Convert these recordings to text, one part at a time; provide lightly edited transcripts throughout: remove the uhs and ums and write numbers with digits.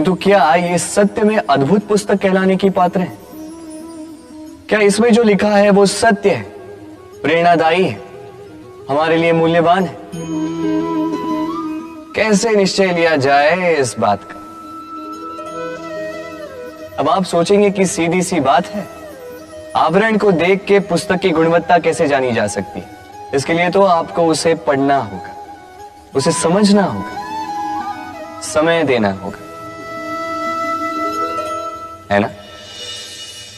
किंतु क्या ये सत्य में अद्भुत पुस्तक कहलाने की पात्र है? क्या इसमें जो लिखा है वो सत्य है, प्रेरणादायी है, हमारे लिए मूल्यवान है? कैसे निश्चय लिया जाए इस बात का? अब आप सोचेंगे कि सीधी सी बात है, आवरण को देख के पुस्तक की गुणवत्ता कैसे जानी जा सकती है? इसके लिए तो आपको उसे पढ़ना होगा, उसे समझना होगा, समय देना होगा, है ना?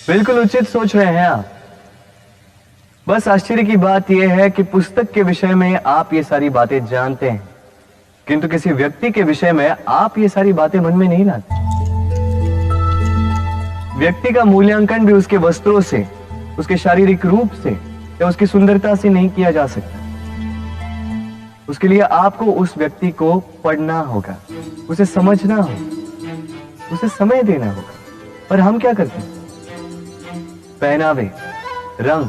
बिल्कुल उचित सोच रहे हैं आप। बस आश्चर्य की बात यह है कि पुस्तक के विषय में आप ये सारी बातें जानते हैं, किंतु किसी व्यक्ति के विषय में आप ये सारी बातें मन में नहीं लाते। व्यक्ति का मूल्यांकन भी उसके वस्त्रों से, उसके शारीरिक रूप से या उसकी सुंदरता से नहीं किया जा सकता। उसके लिए आपको उस व्यक्ति को पढ़ना होगा, उसे समझना होगा, उसे समय देना होगा। पर हम क्या करते हैं? पहनावे, रंग,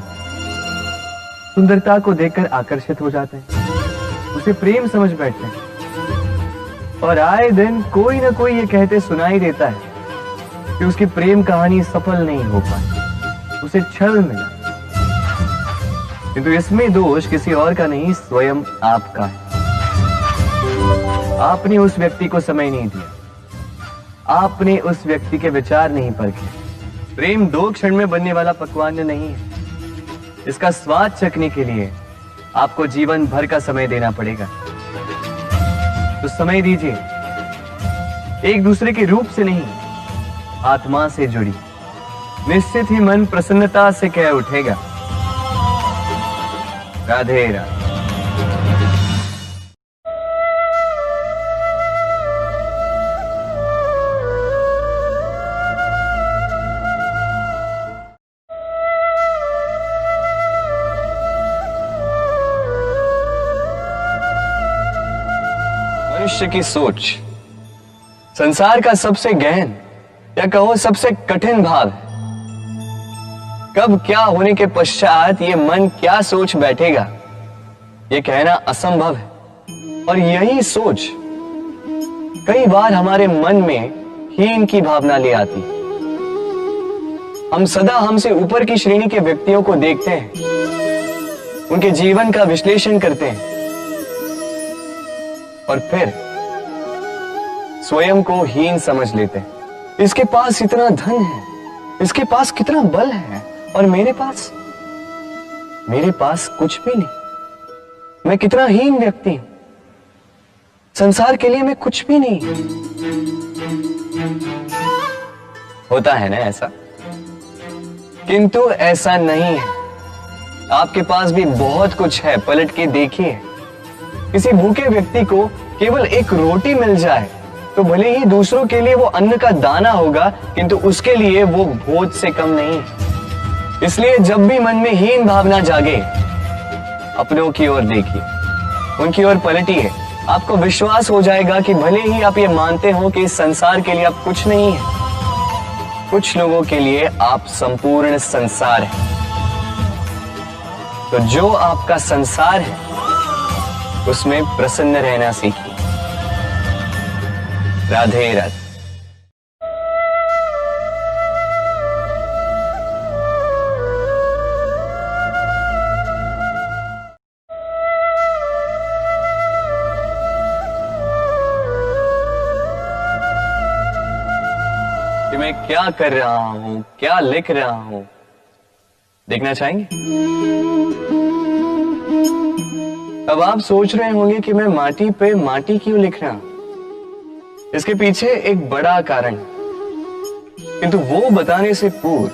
सुंदरता को देखकर आकर्षित हो जाते हैं, उसे प्रेम समझ बैठते हैं और आए दिन कोई ना कोई ये कहते सुनाई देता है कि उसकी प्रेम कहानी सफल नहीं हो पाई, उसे छल मिला। किंतु इसमें दोष किसी और का नहीं, स्वयं आपका है। आपने उस व्यक्ति को समय नहीं दिया, आपने उस व्यक्ति के विचार नहीं परखे। प्रेम 2 क्षण में बनने वाला पकवान नहीं है, इसका स्वाद चखने के लिए आपको जीवन भर का समय देना पड़ेगा। तो समय दीजिए, एक दूसरे के रूप से नहीं, आत्मा से जुड़ी। निश्चित ही मन प्रसन्नता से कह उठेगा, राधे राधे। मनुष्य की सोच संसार का सबसे गहन या कहो सबसे कठिन भाव है। कब क्या होने के पश्चात ये मन क्या सोच बैठेगा, ये कहना असंभव है। और यही सोच कई बार हमारे मन में हीन की भावना ले आती है। हम सदा हमसे ऊपर की श्रेणी के व्यक्तियों को देखते हैं, उनके जीवन का विश्लेषण करते हैं और फिर स्वयं को हीन समझ लेते हैं। इसके पास इतना धन है, इसके पास कितना बल है, और मेरे पास कुछ भी नहीं। मैं कितना हीन व्यक्ति हूं, संसार के लिए मैं कुछ भी नहीं। होता है ना ऐसा? किंतु ऐसा नहीं है। आपके पास भी बहुत कुछ है, पलट के देखिए। किसी भूखे व्यक्ति को केवल एक रोटी मिल जाए तो भले ही दूसरों के लिए वो अन्न का दाना होगा, किंतु उसके लिए वो भोज से कम नहीं। इसलिए जब भी मन में हीन भावना जागे, अपनों की ओर देखिए, उनकी ओर पलटिए। आपको विश्वास हो जाएगा कि भले ही आप ये मानते हो कि इस संसार के लिए आप कुछ नहीं है, कुछ लोगों के लिए आप संपूर्ण संसार है। तो जो आपका संसार है उसमें प्रसन्न रहना सीखिए। राधे राधे। कि मैं क्या कर रहा हूं, क्या लिख रहा हूं, देखना चाहेंगे? अब आप सोच रहे होंगे कि मैं माटी पे माटी क्यों लिख रहा हूं। इसके पीछे एक बड़ा कारण है, किंतु वो बताने से पूर्व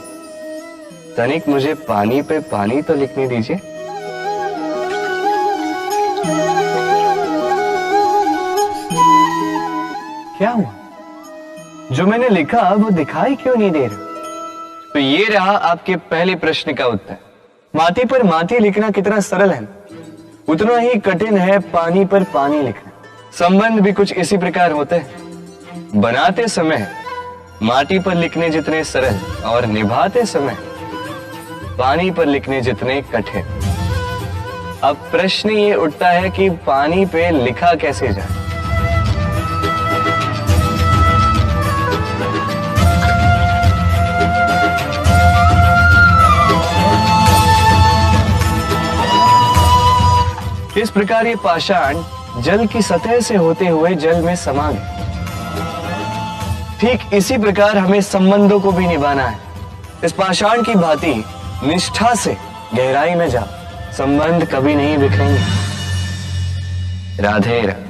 तनिक मुझे पानी पे पानी तो लिखने दीजिए। क्या हुआ? जो मैंने लिखा वो दिखाई क्यों नहीं दे रहा? तो ये रहा आपके पहले प्रश्न का उत्तर। माटी पर माटी लिखना कितना सरल है, उतना ही कठिन है पानी पर पानी लिखना। संबंध भी कुछ इसी प्रकार होते हैं। बनाते समय माटी पर लिखने जितने सरल और निभाते समय पानी पर लिखने जितने कठिन। अब प्रश्न ये उठता है कि पानी पे लिखा कैसे जाए। इस प्रकार ये पाषाण जल की सतह से होते हुए जल में समा गए। ठीक इसी प्रकार हमें संबंधों को भी निभाना है। इस पाषाण की भांति निष्ठा से गहराई में जाओ, संबंध कभी नहीं बिखरेंगे। राधे राधे।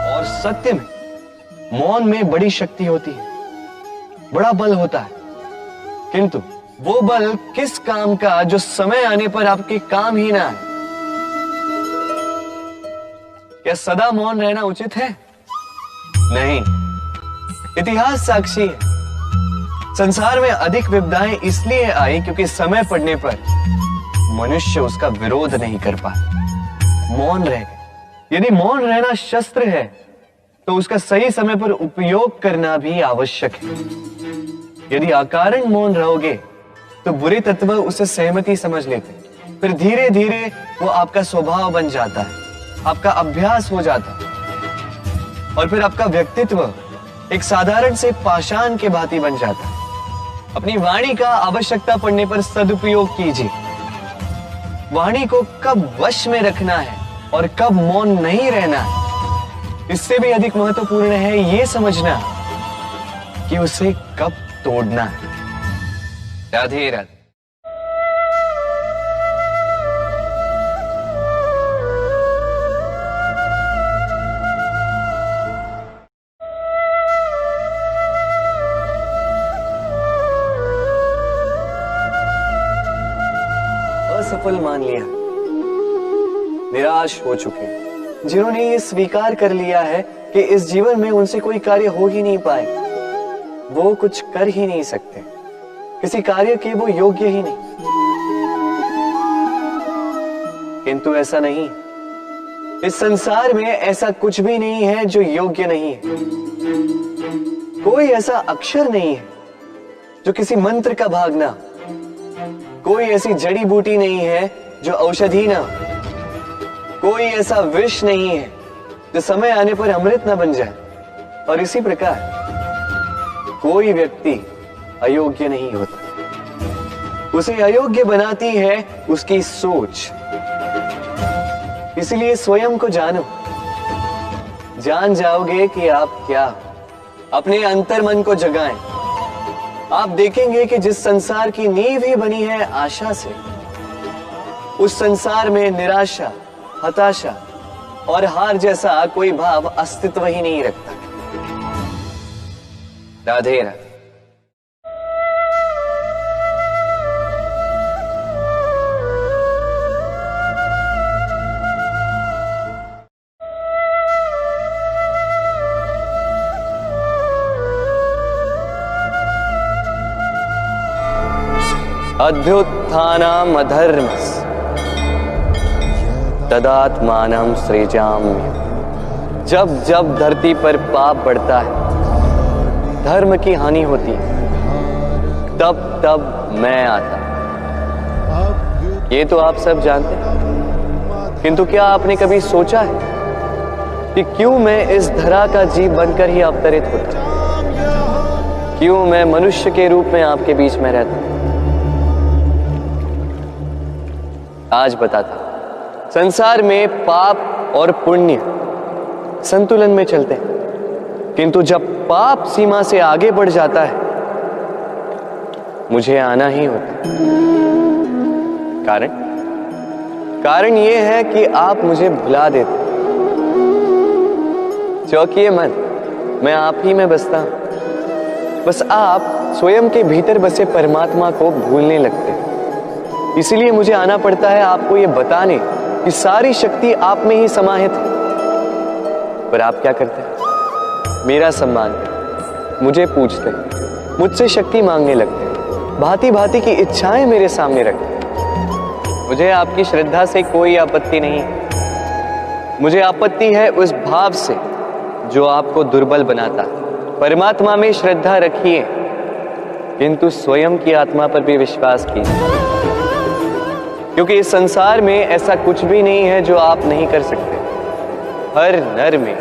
और सत्य में मौन में बड़ी शक्ति होती है, बड़ा बल होता है, किंतु वो बल किस काम का जो समय आने पर आपके काम ही ना आए। क्या सदा मौन रहना उचित है? नहीं। इतिहास साक्षी है। संसार में अधिक विपदाएं इसलिए आई क्योंकि समय पड़ने पर मनुष्य उसका विरोध नहीं कर पाया, मौन रह गए। यदि मौन रहना शस्त्र है तो उसका सही समय पर उपयोग करना भी आवश्यक है। यदि अकारण मौन रहोगे तो बुरे तत्व उसे सहमति समझ लेते, फिर धीरे धीरे वो आपका स्वभाव बन जाता है, आपका अभ्यास हो जाता है, और फिर आपका व्यक्तित्व एक साधारण से पाषाण के भांति बन जाता है। अपनी वाणी का आवश्यकता पड़ने पर सदुपयोग कीजिए। वाणी को कब वश में रखना है और कब मौन नहीं रहना है, इससे भी अधिक महत्वपूर्ण है यह समझना कि उसे कब तोड़ना है। राधे राधे। असफल मान लिया, निराश हो चुके, जिन्होंने ये स्वीकार कर लिया है कि इस जीवन में उनसे कोई कार्य हो ही नहीं पाएगा, वो कुछ कर ही नहीं सकते, किसी कार्य के वो योग्य ही नहीं। किंतु ऐसा नहीं, इस संसार में ऐसा कुछ भी नहीं है जो योग्य नहीं है। कोई ऐसा अक्षर नहीं है जो किसी मंत्र का भाग ना, कोई ऐसी जड़ी बूटी नहीं है जो औषधि ना, कोई ऐसा विष नहीं है जो समय आने पर अमृत ना बन जाए। और इसी प्रकार कोई व्यक्ति अयोग्य नहीं होता, उसे अयोग्य बनाती है उसकी सोच। इसलिए स्वयं को जानो, जान जाओगे कि आप क्या, अपने अंतर मन को जगाएं। आप देखेंगे कि जिस संसार की नींव ही बनी है आशा से, उस संसार में निराशा, हताशा और हार जैसा कोई भाव अस्तित्व ही नहीं रखता। राधे राधे। अभ्युत्थानम् अधर्मस् तदात्मानं सृजाम्यहम्। जब जब धरती पर पाप बढ़ता है, धर्म की हानि होती है, तब तब मैं आता। ये तो आप सब जानते हैं, किंतु क्या आपने कभी सोचा है कि क्यों मैं इस धरा का जीव बनकर ही अवतरित होता, क्यों मैं मनुष्य के रूप में आपके बीच में रहता? आज बताता। संसार में पाप और पुण्य संतुलन में चलते हैं, किंतु जब पाप सीमा से आगे बढ़ जाता है, मुझे आना ही होता। कारण यह है कि आप मुझे भुला देते। चौकिए मन, मैं आप ही में बसता हूं। बस आप स्वयं के भीतर बसे परमात्मा को भूलने लगते। इसीलिए मुझे आना पड़ता है आपको यह बताने कि सारी शक्ति आप में ही समाहित है। पर आप क्या करते हैं? मेरा सम्मान करते, मुझे पूछते, मुझसे शक्ति मांगने लगते, भांति भांति की इच्छाएं मेरे सामने रखते। मुझे आपकी श्रद्धा से कोई आपत्ति नहीं, मुझे आपत्ति है उस भाव से जो आपको दुर्बल बनाता है। परमात्मा में श्रद्धा रखिए, किंतु स्वयं की आत्मा पर भी विश्वास कीजिए। क्योंकि इस संसार में ऐसा कुछ भी नहीं है जो आप नहीं कर सकते। हर नर में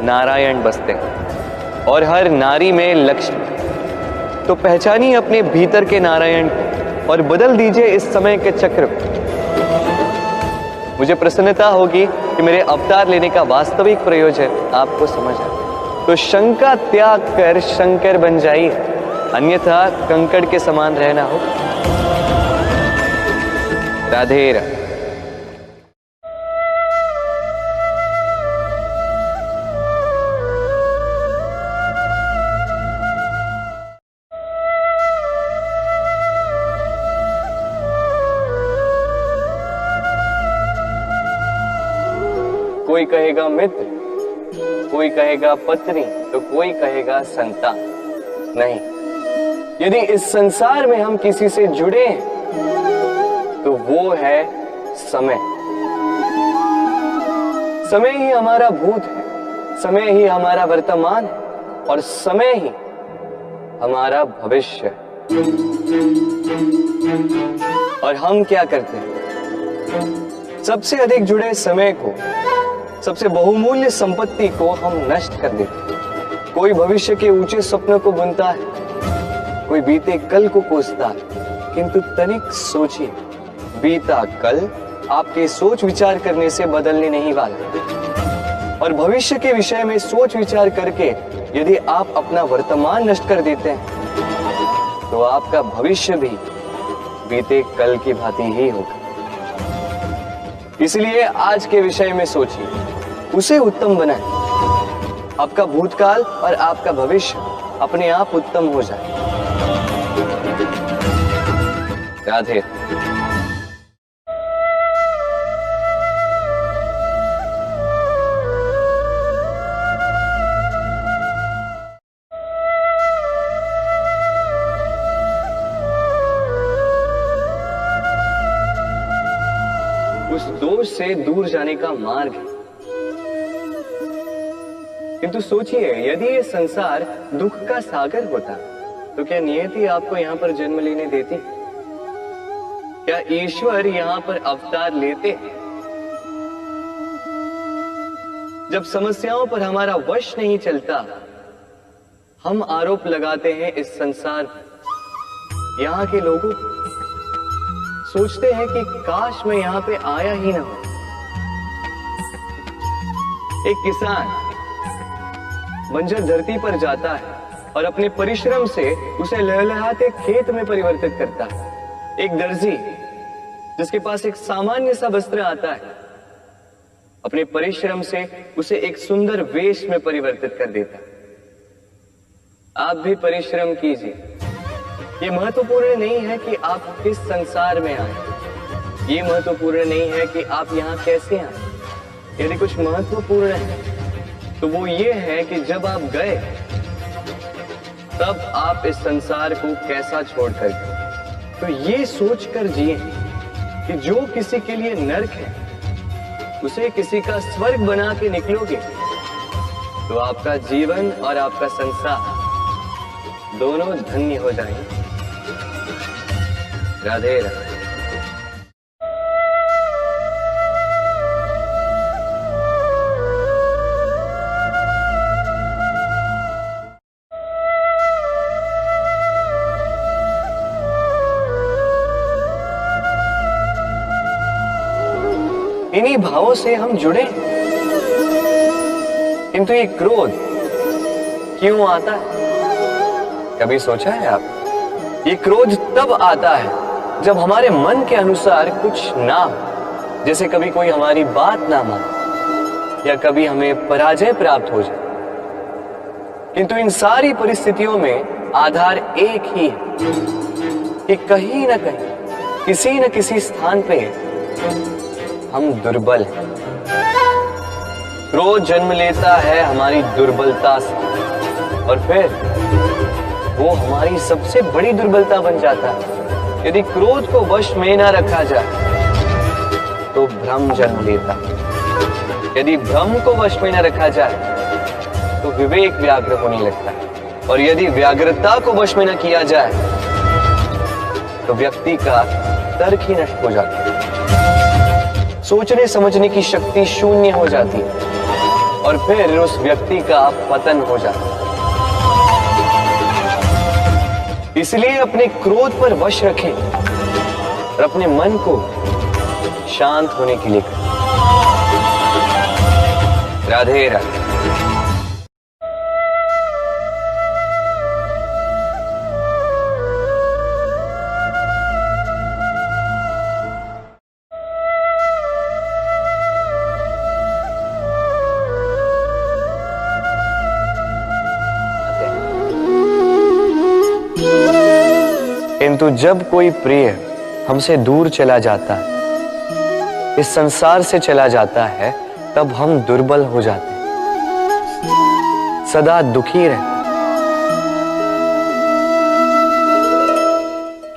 नारायण बसते हैं और हर नारी में लक्ष्मी। तो पहचानिए अपने भीतर के नारायण को और बदल दीजिए इस समय के चक्र को। मुझे प्रसन्नता होगी कि मेरे अवतार लेने का वास्तविक प्रयोजन आपको समझ आए। तो शंका त्याग कर शंकर बन जाइए, अन्यथा कंकड़ के समान रहना हो। राधे राधे। कोई कहेगा मित्र, कोई कहेगा पत्नी, तो कोई कहेगा संतान। नहीं, यदि इस संसार में हम किसी से जुड़े तो वो है समय। समय ही हमारा भूत है, समय ही हमारा वर्तमान है और समय ही हमारा भविष्य है। और हम क्या करते हैं? सबसे अधिक जुड़े समय को, सबसे बहुमूल्य संपत्ति को हम नष्ट कर देते हैं। कोई भविष्य के ऊंचे सपनों को बुनता है, कोई बीते कल को कोसता है, किंतु तनिक सोचिए, बीता कल आपके सोच विचार करने से बदलने नहीं वाला। और भविष्य के विषय में सोच विचार करके यदि आप अपना वर्तमान नष्ट कर देते हैं तो आपका भविष्य भी बीते कल की भांति ही होगा। इसलिए आज के विषय में सोचिए, उसे उत्तम बनाएं। आपका भूतकाल और आपका भविष्य अपने आप उत्तम हो जाए। राधे। उस दोष से दूर जाने का मार्ग है। किंतु सोचिए, यदि ये संसार दुख का सागर होता तो क्या नियति आपको यहां पर जन्म लेने देती? क्या ईश्वर यहां पर अवतार लेते? जब समस्याओं पर हमारा वश नहीं चलता, हम आरोप लगाते हैं इस संसार पर। यहां के लोगों सोचते हैं कि काश मैं यहां पे आया ही ना हो। एक किसान बंजर धरती पर जाता है और अपने परिश्रम से उसे लहलहाते खेत में परिवर्तित करता है। एक दर्जी जिसके पास एक सामान्य सा वस्त्र आता है, अपने परिश्रम से उसे एक सुंदर वेश में परिवर्तित कर देता है। आप भी परिश्रम कीजिए। ये महत्वपूर्ण नहीं है कि आप किस संसार में आए, ये महत्वपूर्ण नहीं है कि आप यहाँ कैसे आए। यदि कुछ महत्वपूर्ण है तो वो ये है कि जब आप गए तब आप इस संसार को कैसा छोड़कर गए। तो ये सोचकर जिए कि जो किसी के लिए नरक है उसे किसी का स्वर्ग बना के निकलोगे तो आपका जीवन और आपका संसार दोनों धन्य हो जाएंगे। राधे राधे। इन्हीं भावों से हम जुड़े, किंतु ये क्रोध क्यों आता है? कभी सोचा है आप? ये क्रोध तब आता है जब हमारे मन के अनुसार कुछ ना हो, जैसे कभी कोई हमारी बात ना माने या कभी हमें पराजय प्राप्त हो जाए। किंतु इन सारी परिस्थितियों में आधार एक ही है कि कहीं ना कहीं, किसी न किसी स्थान पे हम दुर्बल हैं। क्रोध जन्म लेता है हमारी दुर्बलता से और फिर वो हमारी सबसे बड़ी दुर्बलता बन जाता है। यदि क्रोध को वश में ना रखा जाए तो भ्रम जन्म लेता। यदि भ्रम को वश में ना रखा जाए तो विवेक व्याग्र होने लगता है और यदि व्याग्रता को वश में न किया जाए तो व्यक्ति का तर्क ही नष्ट हो जाता है, सोचने समझने की शक्ति शून्य हो जाती है और फिर उस व्यक्ति का पतन हो जाता है। इसलिए अपने क्रोध पर वश रखें और अपने मन को शांत होने के लिए करें। राधे राधे। किंतु जब कोई प्रिय हमसे दूर चला जाता है, इस संसार से चला जाता है, तब हम दुर्बल हो जाते हैं, सदा दुखी रहते हैं।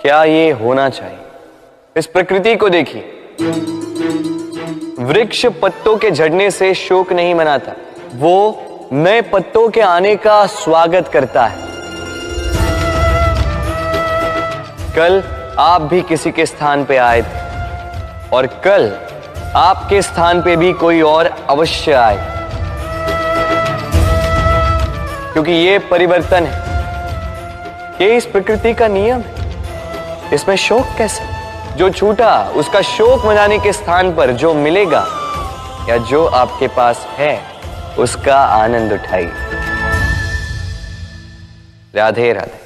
क्या ये होना चाहिए? इस प्रकृति को देखिए, वृक्ष पत्तों के झड़ने से शोक नहीं मनाता, वो नए पत्तों के आने का स्वागत करता है। कल आप भी किसी के स्थान पे आए थे और कल आपके स्थान पे भी कोई और अवश्य आए, क्योंकि ये परिवर्तन है, ये इस प्रकृति का नियम है। इसमें शोक कैसे? जो छूटा उसका शोक मनाने के स्थान पर जो मिलेगा या जो आपके पास है उसका आनंद उठाइए। राधे राधे।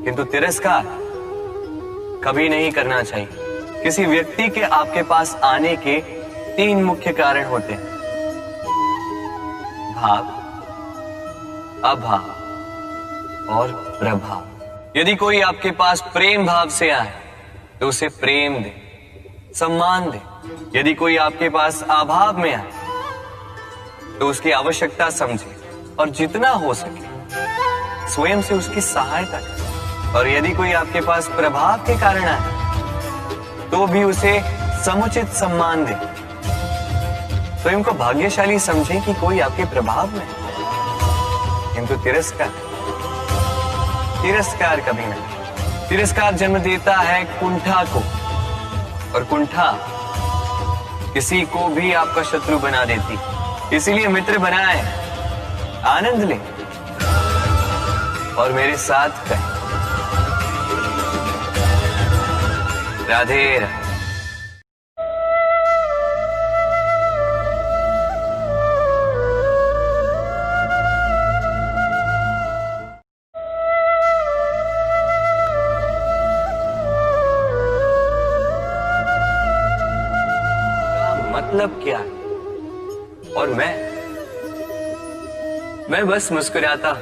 किंतु तिरस्कार कभी नहीं करना चाहिए। किसी व्यक्ति के आपके पास आने के 3 मुख्य कारण होते हैं: भाव, अभाव और प्रभाव। यदि कोई आपके पास प्रेम भाव से आए तो उसे प्रेम दे, सम्मान दे। यदि कोई आपके पास अभाव में आए तो उसकी आवश्यकता समझे और जितना हो सके स्वयं से उसकी सहायता करें। और यदि कोई आपके पास प्रभाव के कारण आए तो भी उसे समुचित सम्मान दे। स्वयं को भाग्यशाली समझें कि कोई आपके प्रभाव में है। किंतु तिरस्कार कभी नहीं। तिरस्कार जन्म देता है कुंठा को, और कुंठा किसी को भी आपका शत्रु बना देती। इसीलिए मित्र बनाए, आनंद ले और मेरे साथ कहें राधे राधे। मतलब क्या है? और मैं बस मुस्कुराता हूं,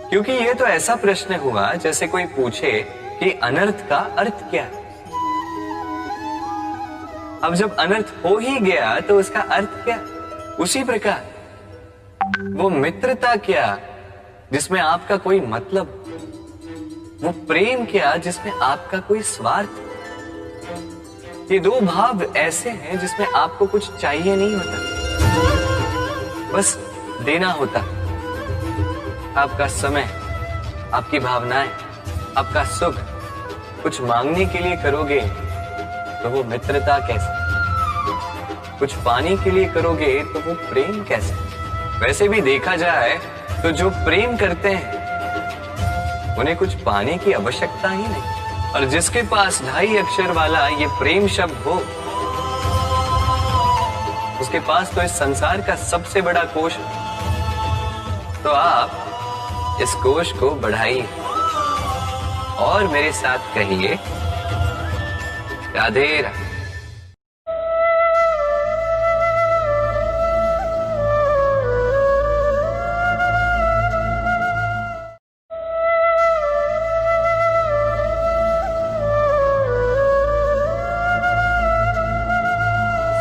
क्योंकि ये तो ऐसा प्रश्न हुआ जैसे कोई पूछे कि अनर्थ का अर्थ क्या है। अब जब अनर्थ हो ही गया तो उसका अर्थ क्या? उसी प्रकार वो मित्रता क्या जिसमें आपका कोई मतलब, वो प्रेम क्या जिसमें आपका कोई स्वार्थ। ये 2 भाव ऐसे हैं जिसमें आपको कुछ चाहिए नहीं होता, बस देना होता। आपका समय, आपकी भावनाएं, आपका सुख कुछ मांगने के लिए करोगे तो वो मित्रता कैसे? कुछ पाने के लिए करोगे तो वो प्रेम कैसे? वैसे भी देखा जाए तो जो प्रेम करते हैं उन्हें कुछ पाने की आवश्यकता ही नहीं, और जिसके पास 2.5 अक्षर वाला ये प्रेम शब्द हो उसके पास तो इस संसार का सबसे बड़ा कोश है। तो आप इस कोश को बढ़ाइए और मेरे साथ कहिए राधे राधे।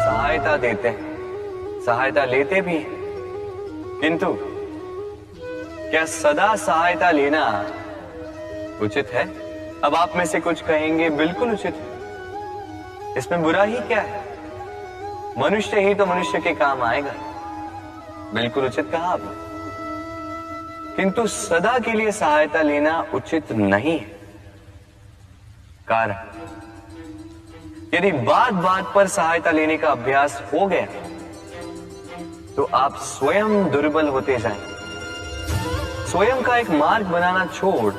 सहायता देते हैं, सहायता लेते भी हैं, किंतु क्या सदा सहायता लेना उचित है। अब आप में से कुछ कहेंगे बिल्कुल उचित है, इसमें बुरा ही क्या है, मनुष्य ही तो मनुष्य के काम आएगा। बिल्कुल उचित कहा आपने, किंतु सदा के लिए सहायता लेना उचित नहीं है। कारण, यदि बात बात पर सहायता लेने का अभ्यास हो गया तो आप स्वयं दुर्बल होते जाएंगे। स्वयं का एक मार्ग बनाना छोड़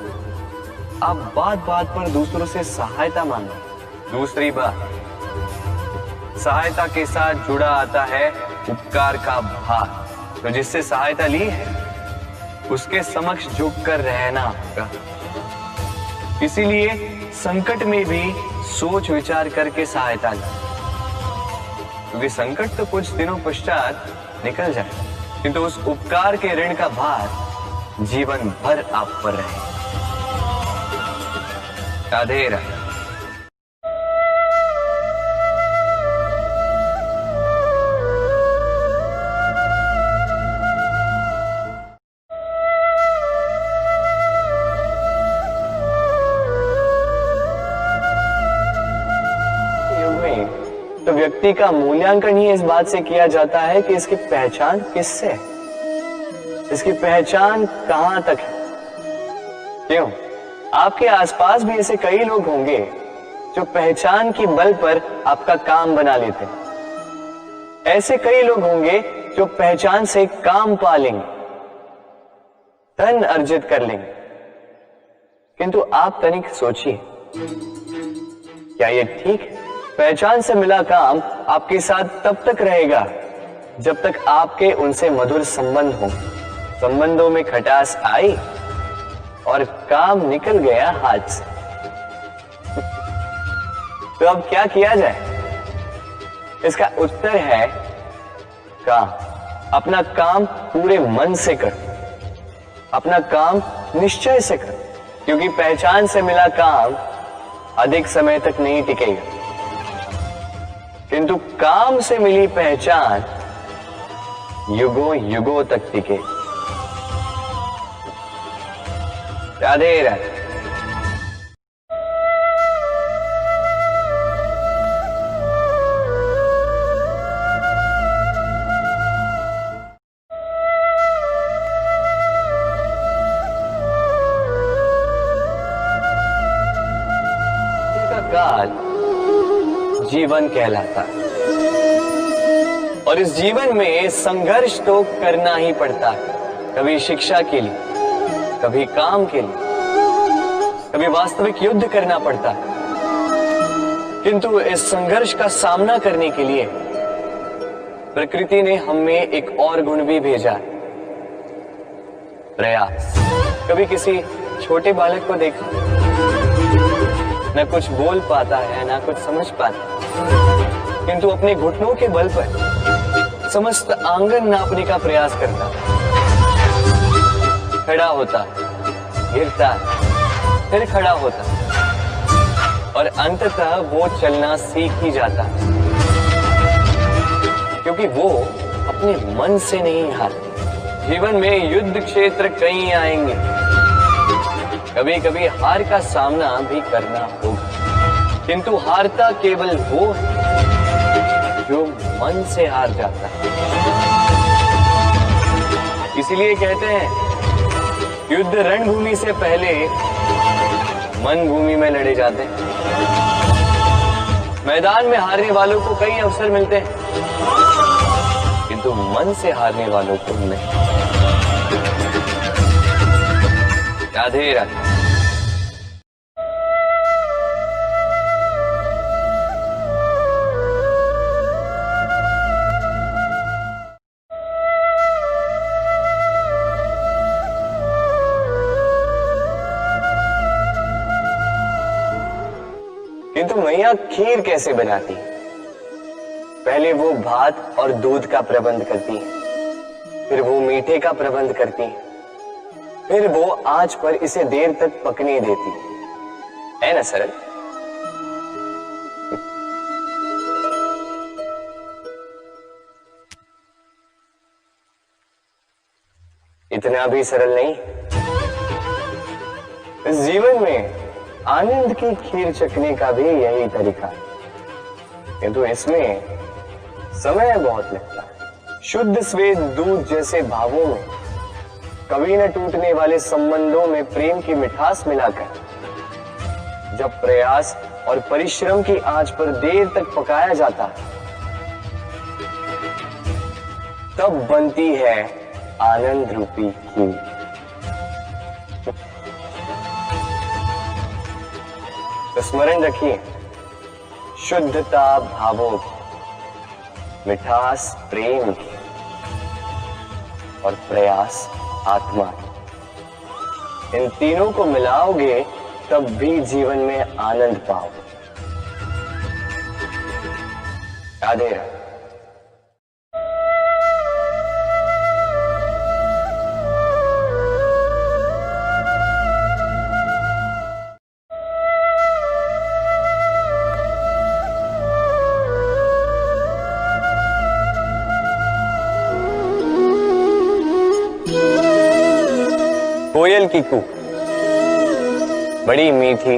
आप बात बात पर दूसरों से सहायता मांगो। दूसरी बात, सहायता के साथ जुड़ा आता है उपकार का भार। तो जिससे सहायता ली है उसके समक्ष झुककर रहना होगा। इसीलिए संकट में भी सोच विचार करके सहायता ली, क्योंकि संकट तो कुछ दिनों पश्चात निकल जाए, किंतु उस उपकार के ऋण का भार जीवन भर आप पर रहे। राधे राधे। तो व्यक्ति का मूल्यांकन ही इस बात से किया जाता है कि इसकी पहचान किससे है, इसकी पहचान कहां तक है। क्यों? आपके आसपास भी ऐसे कई लोग होंगे जो पहचान की बल पर आपका काम बना लेते हैं। ऐसे कई लोग होंगे जो पहचान से काम पा लेंगे, धन अर्जित कर लेंगे। किंतु आप तनिक सोचिए, क्या ये ठीक है? पहचान से मिला काम आपके साथ तब तक रहेगा जब तक आपके उनसे मधुर संबंध हों। संबंधों में खटास आई और काम निकल गया हाथ से, तो अब क्या किया जाए? इसका उत्तर है काम। अपना काम पूरे मन से कर, अपना काम निश्चय से कर, क्योंकि पहचान से मिला काम अधिक समय तक नहीं टिकेगा, किंतु काम से मिली पहचान युगों युगों तक टिके। राधे राधे। काल जीवन कहलाता है, और इस जीवन में संघर्ष तो करना ही पड़ता है। कभी शिक्षा के लिए, कभी काम के लिए, कभी वास्तविक युद्ध करना पड़ता है। किंतु इस संघर्ष का सामना करने के लिए प्रकृति ने हमें एक और गुण भी भेजा है, प्रयास। कभी किसी छोटे बालक को देखा, न कुछ बोल पाता है, ना कुछ समझ पाता, किंतु अपने घुटनों के बल पर समस्त आंगन नापने का प्रयास करता, खड़ा होता, गिरता, फिर खड़ा होता, और अंततः वो चलना सीख ही जाता, क्योंकि वो अपने मन से नहीं हारता। जीवन में युद्ध क्षेत्र कई आएंगे, कभी कभी हार का सामना भी करना होगा, किंतु हारता केवल वो है जो मन से हार जाता है। इसीलिए कहते हैं युद्ध रणभूमि से पहले मन भूमि में लड़े जाते हैं। मैदान में हारने वालों को कई अवसर मिलते हैं, किंतु मन से हारने वालों को नहीं। राधे राधे। किंतु मैया खीर कैसे बनाती? पहले वो भात और दूध का प्रबंध करती है, फिर वो मीठे का प्रबंध करती है, फिर वो आंच पर इसे देर तक पकने देती है ना सरल? इतना भी सरल नहीं। इस जीवन में आनंद की खीर चखने का भी यही तरीका है, किंतु इसमें समय बहुत लगता है। शुद्ध श्वेत दूध जैसे भावों में, कभी न टूटने वाले संबंधों में प्रेम की मिठास मिलाकर जब प्रयास और परिश्रम की आंच पर देर तक पकाया जाता है, तब बनती है आनंद रूपी खीर। तो स्मरण रखिए, शुद्धता भावों की, मिठास प्रेम की और प्रयास आत्मा की, इन तीनों को मिलाओगे तब भी जीवन में आनंद पाओगे। राधे राधे। कोयल की कूक बड़ी मीठी,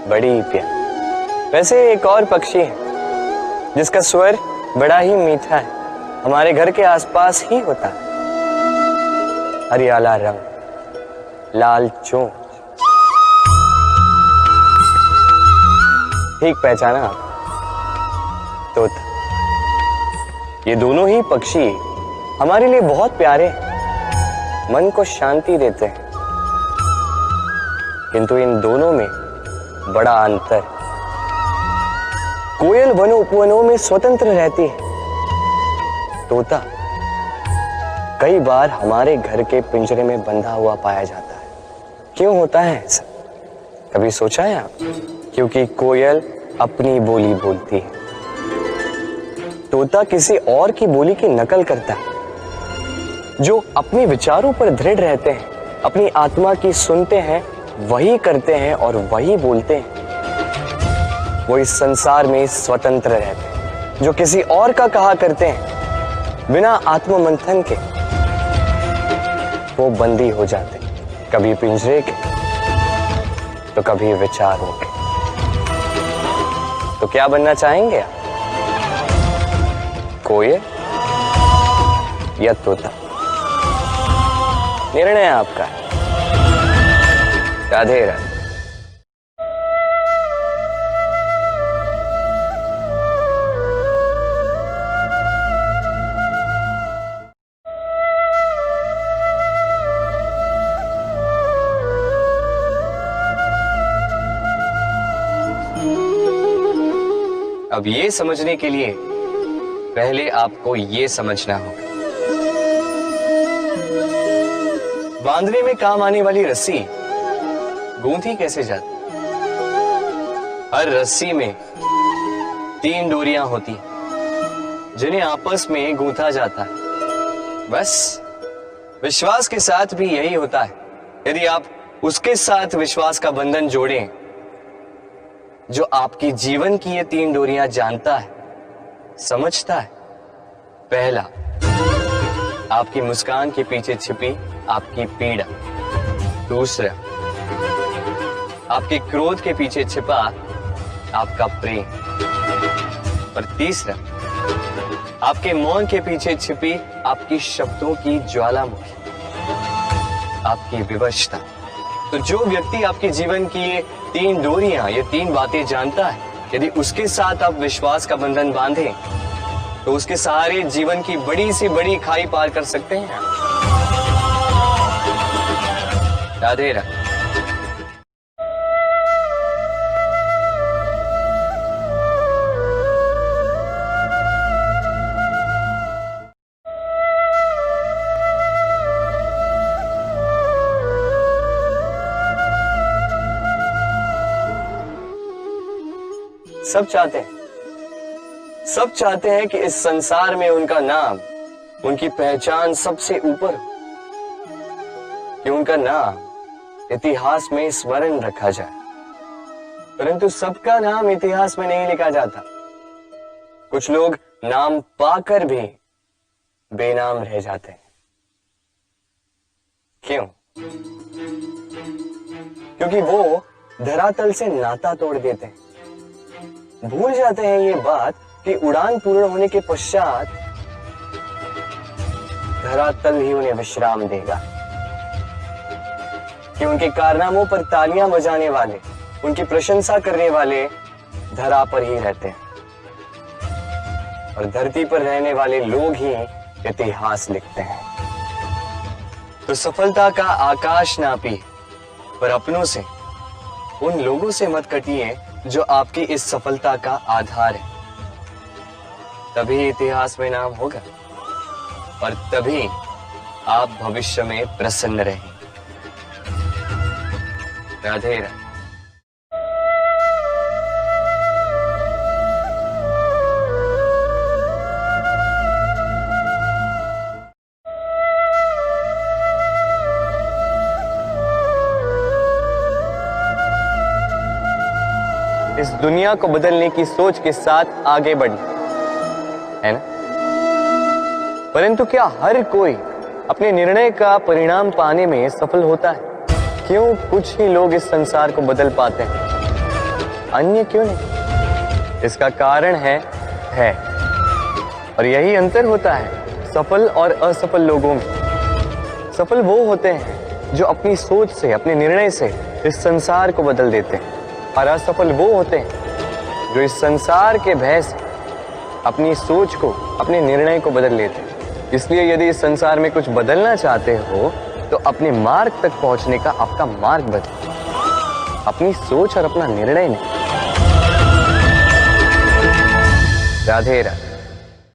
बड़ी प्यारी। वैसे एक और पक्षी है जिसका स्वर बड़ा ही मीठा है, हमारे घर के आसपास ही होता है। हरियाला रंग, लाल चोंच, ठीक पहचाना आप, तोता। ये दोनों ही पक्षी हमारे लिए बहुत प्यारे हैं, मन को शांति देते हैं, किंतु इन दोनों में बड़ा अंतर। कोयल वनों उपवनों में स्वतंत्र रहती है, तोता कई बार हमारे घर के पिंजरे में बंधा हुआ पाया जाता है। क्यों होता है ऐसा, कभी सोचा है आप? क्योंकि कोयल अपनी बोली बोलती है, तोता किसी और की बोली की नकल करता है। जो अपने विचारों पर दृढ़ रहते हैं, अपनी आत्मा की सुनते हैं, वही करते हैं और वही बोलते हैं, वो इस संसार में स्वतंत्र रहते हैं। जो किसी और का कहा करते हैं बिना आत्ममंथन के, वो बंदी हो जाते हैं, कभी पिंजरे के तो कभी विचारों के। तो क्या बनना चाहेंगे आप, कोयल या तोता? निर्णय आपका है। राधे राधे। अब ये समझने के लिए पहले आपको ये समझना होगा, बांधने में काम आने वाली रस्सी गूंथी कैसे जाती? हर रस्सी में 3 डोरियां होती हैं, जिन्हें आपस में गूंथा जाता है। बस विश्वास के साथ भी यही होता है। यदि आप उसके साथ विश्वास का बंधन जोड़ें, जो आपकी जीवन की ये 3 डोरियां जानता है, समझता है। पहला, आपकी मुस्कान के पीछे छिपी आपकी पीड़ा। दूसरा, आपके क्रोध के पीछे छिपा आपका प्रेम। और तीसरा, आपके मौन के पीछे छिपी आपकी शब्दों की ज्वालामुखी, आपकी विवशता। तो जो व्यक्ति आपके जीवन की ये 3 डोरियां, ये 3 बातें जानता है, यदि उसके साथ आप विश्वास का बंधन बांधें, तो उसके सहारे जीवन की बड़ी से बड़ी खाई पार कर सकते हैं। राधे राधे। सब चाहते हैं कि इस संसार में उनका नाम, उनकी पहचान सबसे ऊपर हो, कि उनका नाम इतिहास में स्मरण रखा जाए। परंतु सबका नाम इतिहास में नहीं लिखा जाता। कुछ लोग नाम पाकर भी बेनाम रह जाते हैं। क्यों? क्योंकि वो धरातल से नाता तोड़ देते हैं। भूल जाते हैं ये बात कि उड़ान पूर्ण होने के पश्चात धरातल ही उन्हें विश्राम देगा, कि उनके कारनामों पर तालियां बजाने वाले, उनकी प्रशंसा करने वाले धरा पर ही रहते हैं और धरती पर रहने वाले लोग ही इतिहास लिखते हैं। तो सफलता का आकाश नापी, पर अपनों से, उन लोगों से मत कटिए जो आपकी इस सफलता का आधार है। तभी इतिहास में नाम होगा और तभी आप भविष्य में प्रसन्न रहेंगे। राधे राधे। इस दुनिया को बदलने की सोच के साथ आगे बढ़ना है ना, परंतु क्या हर कोई अपने निर्णय का परिणाम पाने में सफल होता है? क्यों कुछ ही लोग इस संसार को बदल पाते हैं, अन्य क्यों नहीं? इसका कारण है और यही अंतर होता है सफल और असफल लोगों में। सफल वो होते हैं जो अपनी सोच से, अपने निर्णय से इस संसार को बदल देते हैं, और असफल वो होते हैं जो इस संसार के भय से अपनी सोच को, अपने निर्णय को बदल लेते हैं। इसलिए यदि इस संसार में कुछ बदलना चाहते हो तो अपने मार्ग तक पहुंचने का आपका मार्ग बदलो, अपनी सोच और अपना निर्णय नहीं। राधे राधे।